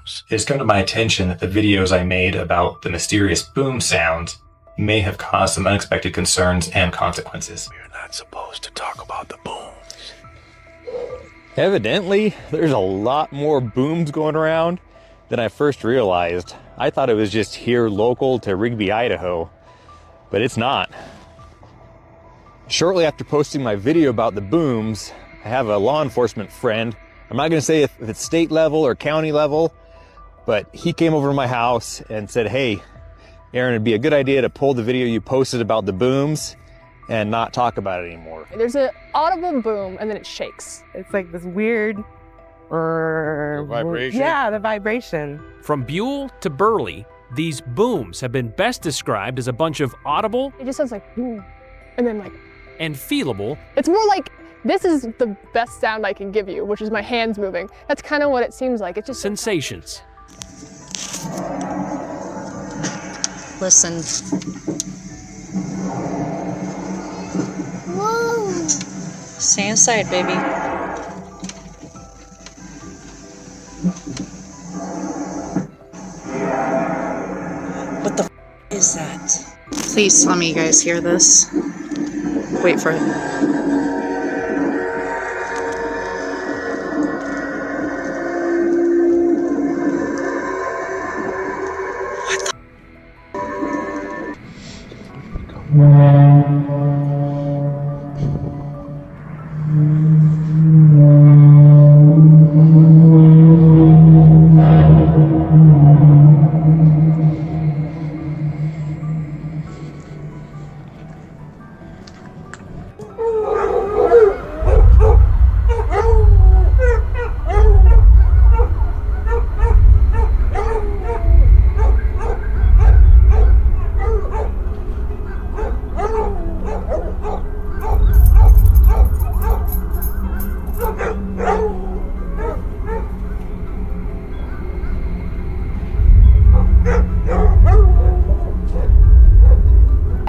booms. It has come to my attention that the videos I made about the mysterious boom sound may have caused some unexpected concerns and consequences. We're not supposed to talk about the booms. Evidently, there's a lot more booms going around than I first realized. I thought it was just here local to Rigby, Idaho, but it's not. Shortly after posting my video about the booms, I have a law enforcement friend. I'm not going to say if it's state level or county level, but he came over to my house and said, "Hey, Aaron, it'd be a good idea to pull the video you posted about the booms and not talk about it anymore." There's an audible boom and then it shakes. It's like this weird vibration? Yeah, the vibration. From Buell to Burley, these booms have been best described as a bunch of audible It just sounds like boom, and then like, and feelable. it's more like, this is the best sound I can give you, which is my hands moving. That's kind of what it seems like. It's just Sensations. Listen. Whoa. Stay inside, baby. What the f is that? Please tell me you guys hear this. Wait for it.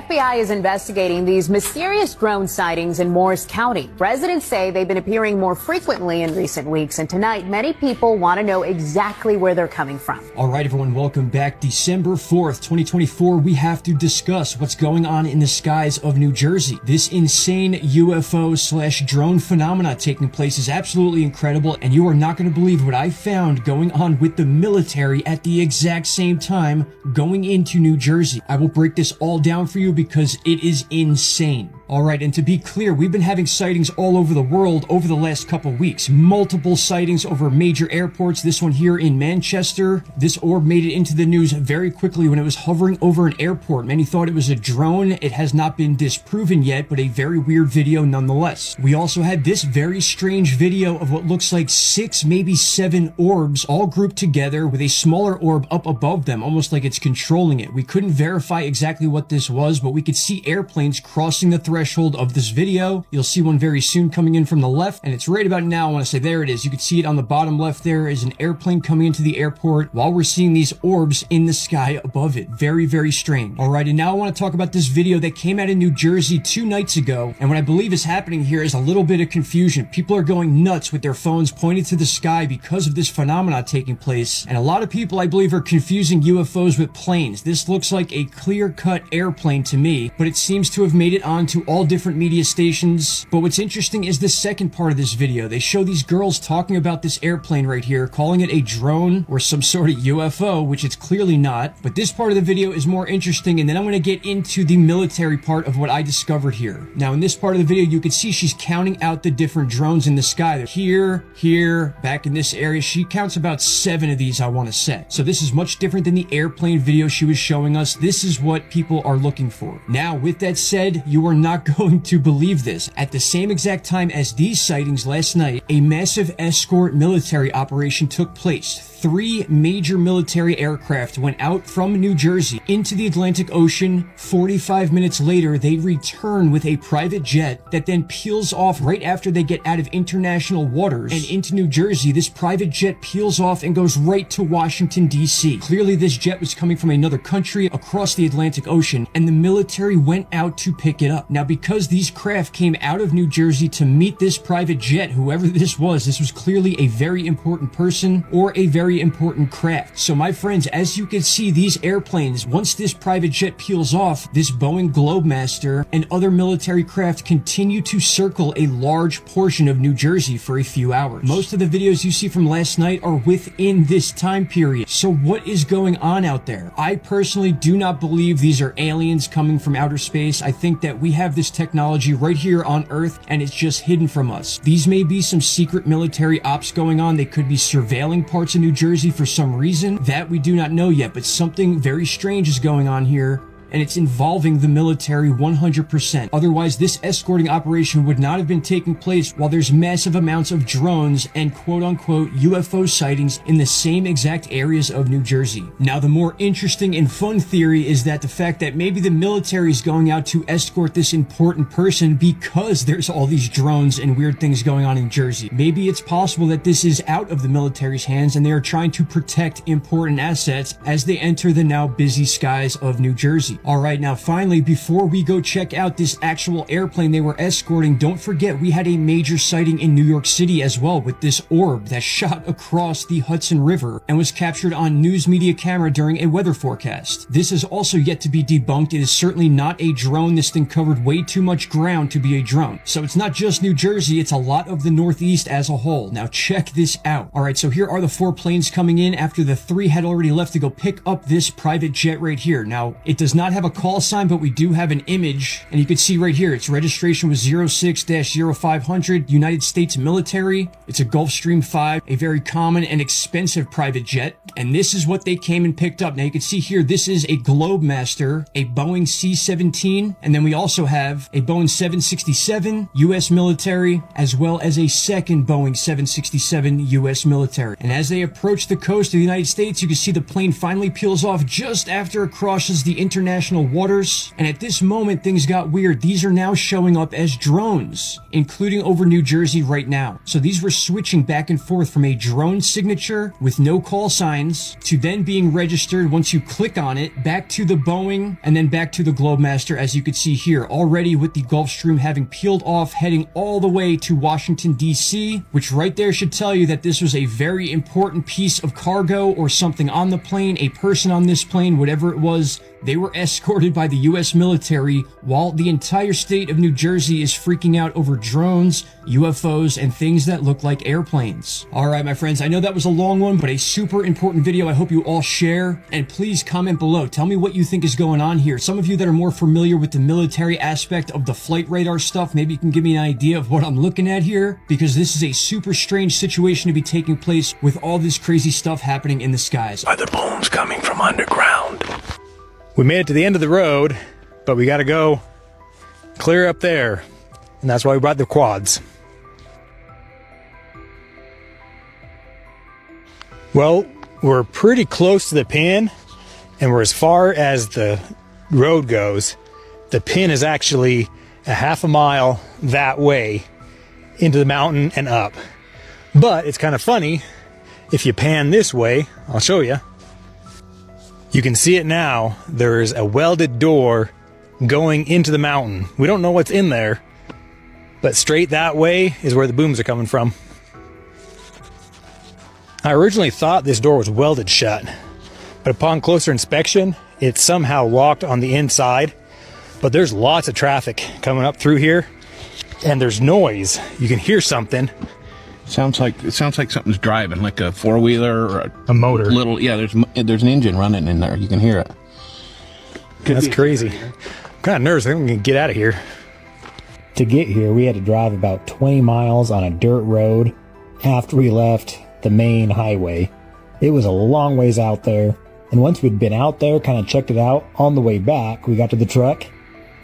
FBI is investigating these mysterious drone sightings in Morris County. Residents say they've been appearing more frequently in recent weeks, and tonight many people want to know exactly where they're coming from. All right, everyone, welcome back. December 4th, 2024, we have to discuss what's going on in the skies of New Jersey. This insane UFO/drone phenomena taking place is absolutely incredible, and you are not going to believe what I found going on with the military at the exact same time going into New Jersey. I will break this all down for you because it is insane. Alright, and to be clear, we've been having sightings all over the world over the last couple weeks. Multiple sightings over major airports. This one here in Manchester. This orb made it into the news very quickly when it was hovering over an airport. Many thought it was a drone. It has not been disproven yet, but a very weird video nonetheless. We also had this very strange video of what looks like 6, maybe 7 orbs all grouped together with a smaller orb up above them, almost like it's controlling it. We couldn't verify exactly what this was, but we could see airplanes crossing the threshold of this video. You'll see one very soon coming in from the left, and it's right about now. I want to say there it is. You can see it on the bottom left. There is an airplane coming into the airport while we're seeing these orbs in the sky above it. Very, very strange. All right, and now I want to talk about this video that came out of New Jersey 2 nights ago, and what I believe is happening here is a little bit of confusion. People are going nuts with their phones pointed to the sky because of this phenomena taking place, and a lot of people, I believe, are confusing UFOs with planes. This looks like a clear-cut airplane to me, but it seems to have made it onto all different media stations. But what's interesting is the second part of this video. They show these girls talking about this airplane right here, calling it a drone or some sort of UFO, which it's clearly not. But this part of the video is more interesting, and then I'm going to get into the military part of what I discovered here. Now, in this part of the video, you can see she's counting out the different drones in the sky. They're here, back in this area. She counts about 7 of these, I want to say. So this is much different than the airplane video she was showing us. This is what people are looking for. Now, with that said, you are not going to believe this. At the same exact time as these sightings last night, a massive escort military operation took place. 3 major military aircraft went out from New Jersey into the Atlantic Ocean. 45 minutes later, they return with a private jet that then peels off right after they get out of international waters and into New Jersey. This private jet peels off and goes right to Washington, D.C. Clearly, this jet was coming from another country across the Atlantic Ocean, and the military went out to pick it up. Now, because these craft came out of New Jersey to meet this private jet, whoever this was clearly a very important person or a very very important craft. So my friends, as you can see, these airplanes, once this private jet peels off, this Boeing Globemaster and other military craft continue to circle a large portion of New Jersey for a few hours. Most of the videos you see from last night are within this time period. So what is going on out there? I personally do not believe these are aliens coming from outer space. I think that we have this technology right here on Earth and it's just hidden from us. These may be some secret military ops going on. They could be surveilling parts of New Jersey for some reason. That we do not know yet, but something very strange is going on here. And it's involving the military 100%. Otherwise, this escorting operation would not have been taking place while there's massive amounts of drones and quote-unquote UFO sightings in the same exact areas of New Jersey. Now, the more interesting and fun theory is that the fact that maybe the military is going out to escort this important person because there's all these drones and weird things going on in Jersey. Maybe it's possible that this is out of the military's hands and they are trying to protect important assets as they enter the now busy skies of New Jersey. All right, now finally, before we go check out this actual airplane they were escorting, don't forget we had a major sighting in New York City as well with this orb that shot across the Hudson River and was captured on news media camera during a weather forecast. This is also yet to be debunked. It is certainly not a drone. This thing covered way too much ground to be a drone. So it's not just New Jersey, it's a lot of the Northeast as a whole. Now check this out. All right, so here are the 4 planes coming in after the 3 had already left to go pick up this private jet right here. Now, it does not have a call sign, but we do have an image, and you can see right here its registration was 06-0500 United States Military. It's a Gulfstream 5, a very common and expensive private jet, and this is what they came and picked up. Now you can see here this is a Globemaster, a Boeing C-17, and then we also have a Boeing 767 US military, as well as a second Boeing 767 US military. And as they approach the coast of the United States, you can see the plane finally peels off just after it crosses the international waters. And at this moment, things got weird. These are now showing up as drones, including over New Jersey right now. So these were switching back and forth from a drone signature with no call signs to then being registered once you click on it, back to the Boeing, and then back to the Globemaster, as you can see here, already with the Gulfstream having peeled off, heading all the way to Washington, D.C., which right there should tell you that this was a very important piece of cargo or something on the plane, a person on this plane, whatever it was. They were escorted by the U.S. military while the entire state of New Jersey is freaking out over drones, UFOs, and things that look like airplanes. All right, my friends, I know that was a long one, but a super important video. I hope you all share, and please comment below. Tell me what you think is going on here. Some of you that are more familiar with the military aspect of the flight radar stuff, maybe you can give me an idea of what I'm looking at here, because this is a super strange situation to be taking place with all this crazy stuff happening in the skies. Are the booms coming from underground? We made it to the end of the road, but we got to go clear up there, and that's why we brought the quads. Well, we're pretty close to the pin, and we're as far as the road goes. The pin is actually a half a mile that way into the mountain and up. But it's kind of funny, if you pan this way, I'll show you. You can see it now. There's a welded door going into the mountain. We don't know what's in there, but straight that way is where the booms are coming from. I originally thought this door was welded shut, but upon closer inspection, it's somehow locked on the inside. But there's lots of traffic coming up through here, and there's noise. You can hear something. It sounds like something's driving, like a four-wheeler or a motor. Little, yeah. There's an engine running in there. You can hear it. That's crazy. I'm kind of nervous. I think we can get out of here. To get here, we had to drive about 20 miles on a dirt road after we left the main highway. It was a long ways out there, and once we'd been out there, kind of checked it out, on the way back, we got to the truck,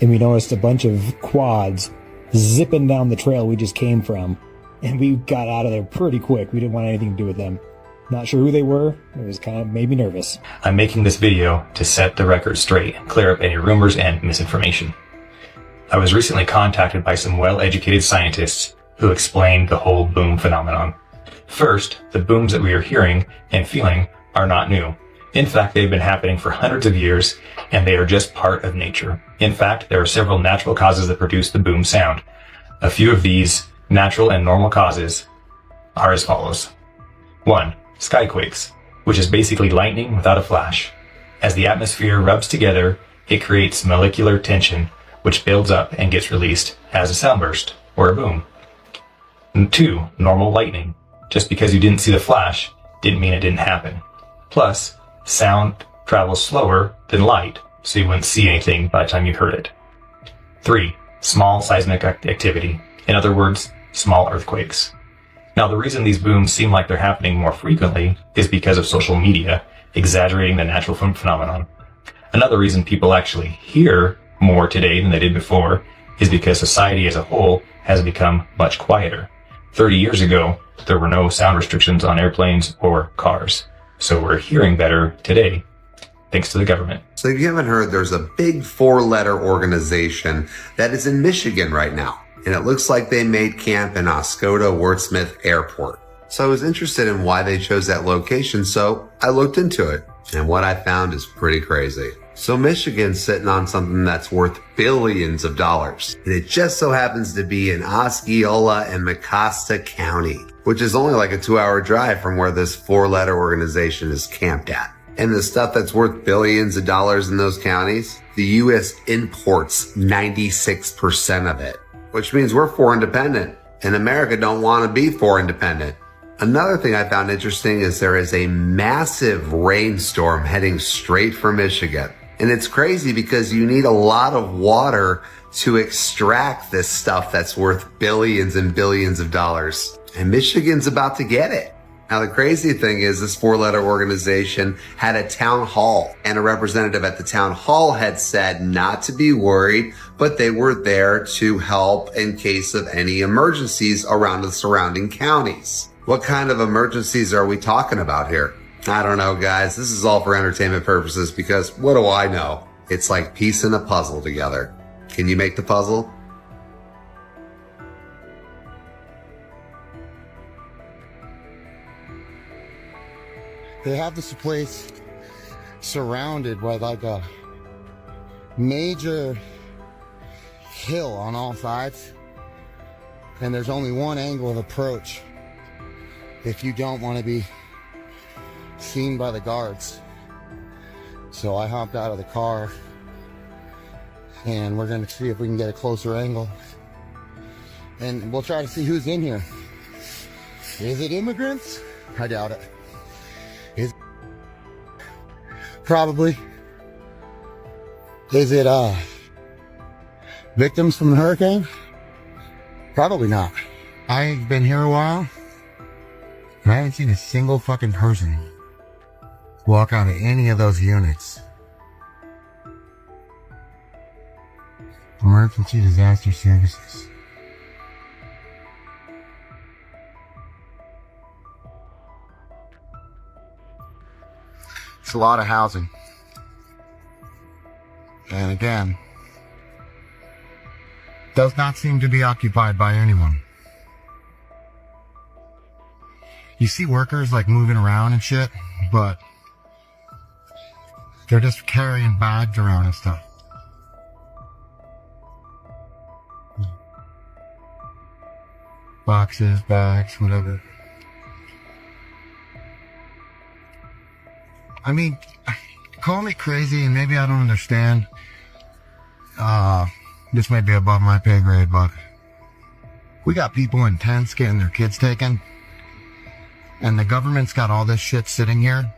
and we noticed a bunch of quads zipping down the trail we just came from. And we got out of there pretty quick. We didn't want anything to do with them. Not sure who they were. It was kind of made me nervous. I'm making this video to set the record straight and clear up any rumors and misinformation. I was recently contacted by some well-educated scientists who explained the whole boom phenomenon. First, the booms that we are hearing and feeling are not new. In fact, they've been happening for hundreds of years, and they are just part of nature. In fact, there are several natural causes that produce the boom sound. A few of these natural and normal causes are as follows. 1. Skyquakes. which is basically lightning without a flash. As the atmosphere rubs together, it creates molecular tension, which builds up and gets released as a sound burst, or a boom. And 2, normal lightning. Just because you didn't see the flash, didn't mean it didn't happen. Plus, sound travels slower than light, so you wouldn't see anything by the time you heard it. 3, small seismic activity. In other words, small earthquakes. Now, the reason these booms seem like they're happening more frequently is because of social media, exaggerating the natural phenomenon. Another reason people actually hear more today than they did before is because society as a whole has become much quieter. 30 years ago, there were no sound restrictions on airplanes or cars, so we're hearing better today, thanks to the government. So if you haven't heard, there's a big 4-letter organization that is in Michigan right now, and it looks like they made camp in Oscoda Wurtsmith Airport. So I was interested in why they chose that location, so I looked into it, and what I found is pretty crazy. So Michigan's sitting on something that's worth billions of dollars, and it just so happens to be in Osceola and Mecosta County, which is only like a 2-hour drive from where this 4-letter organization is camped at. And the stuff that's worth billions of dollars in those counties, the U.S. imports 96% of it, which means we're foreign dependent, and America don't want to be foreign dependent. Another thing I found interesting is there is a massive rainstorm heading straight for Michigan. And it's crazy because you need a lot of water to extract this stuff that's worth billions and billions of dollars. And Michigan's about to get it. Now, the crazy thing is this 4-letter organization had a town hall, and a representative at the town hall had said not to be worried, but they were there to help in case of any emergencies around the surrounding counties. What kind of emergencies are we talking about here? I don't know, guys. This is all for entertainment purposes because what do I know? It's like piecing a puzzle together. Can you make the puzzle? They have this place surrounded by like a major hill on all sides, and there's only one angle of approach if you don't want to be seen by the guards. So I hopped out of the car and we're going to see if we can get a closer angle, and we'll try to see who's in here. Is it immigrants? I doubt it. Is probably. Is it victims from the hurricane? Probably not. I've been here a while, and I haven't seen a single fucking person walk out of any of those units. Emergency disaster services. It's a lot of housing. And again, does not seem to be occupied by anyone. You see workers like moving around and shit, but they're just carrying bags around and stuff. Boxes, bags, whatever. I mean, call me crazy and maybe I don't understand. This may be above my pay grade, but we got people in tents getting their kids taken, and the government's got all this shit sitting here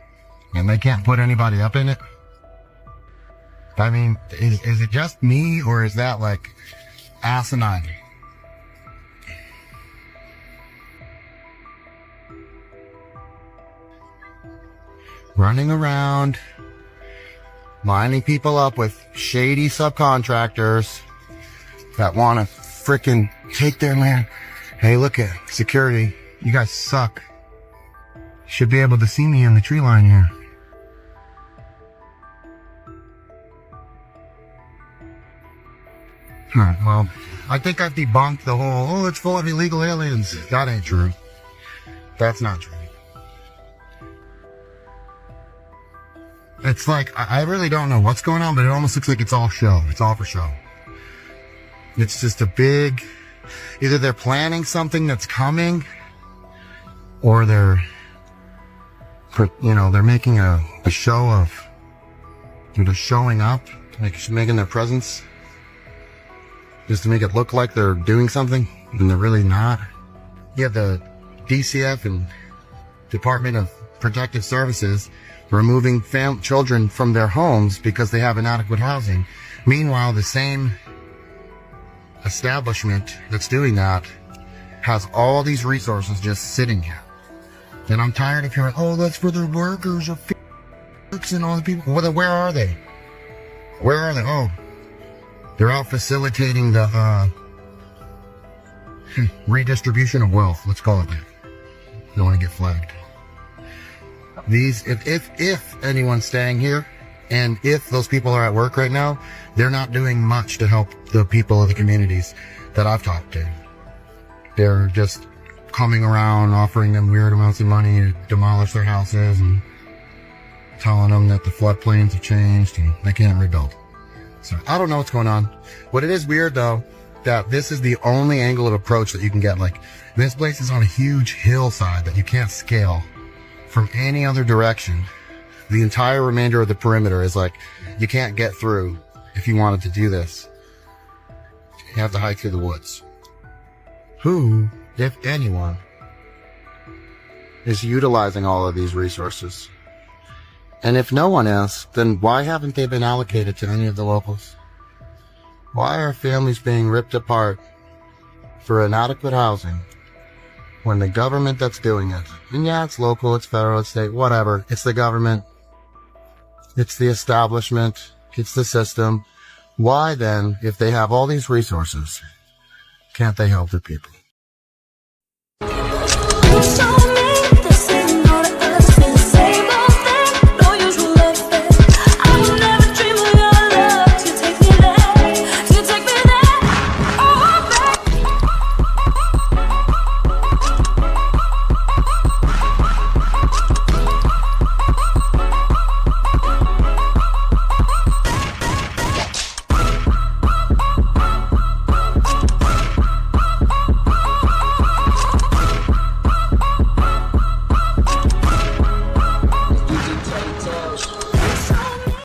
and they can't put anybody up in it. I mean, is it just me, or is that like asinine? Running around, lining people up with shady subcontractors that want to frickin' take their land. Hey, look at security. You guys suck. Should be able to see me in the tree line here. Alright, well, I think I've debunked the whole, oh, it's full of illegal aliens. That ain't true. That's not true. It's like, I really don't know what's going on, but it almost looks like it's all show. It's all for show. It's just a big, either they're planning something that's coming, or they're they're making a show of, they're just showing up, like making their presence, just to make it look like they're doing something, and they're really not. You have the DCF and Department of Protective Services removing children from their homes because they have inadequate housing. Meanwhile, the same establishment that's doing that has all these resources just sitting here. And I'm tired of hearing, oh, that's for the workers of and all the people. Well, where are they? Where are they? Oh, they're out facilitating the redistribution of wealth. Let's call it that. Don't want to get flagged. These, if anyone's staying here, and if those people are at work right now, they're not doing much to help the people of the communities that I've talked to. They're just coming around, offering them weird amounts of money to demolish their houses and telling them that the floodplains have changed and they can't rebuild. So I don't know what's going on. What it is weird though, that this is the only angle of approach that you can get. Like, this place is on a huge hillside that you can't scale from any other direction. The entire remainder of the perimeter is like, you can't get through if you wanted to do this. You have to hike through the woods. Who, if anyone, is utilizing all of these resources? And if no one is, then why haven't they been allocated to any of the locals? Why are families being ripped apart for inadequate housing when the government that's doing it, and yeah, it's local, it's federal, it's state, whatever, it's the government, it's the establishment, it's the system. Why then, if they have all these resources, can't they help the people?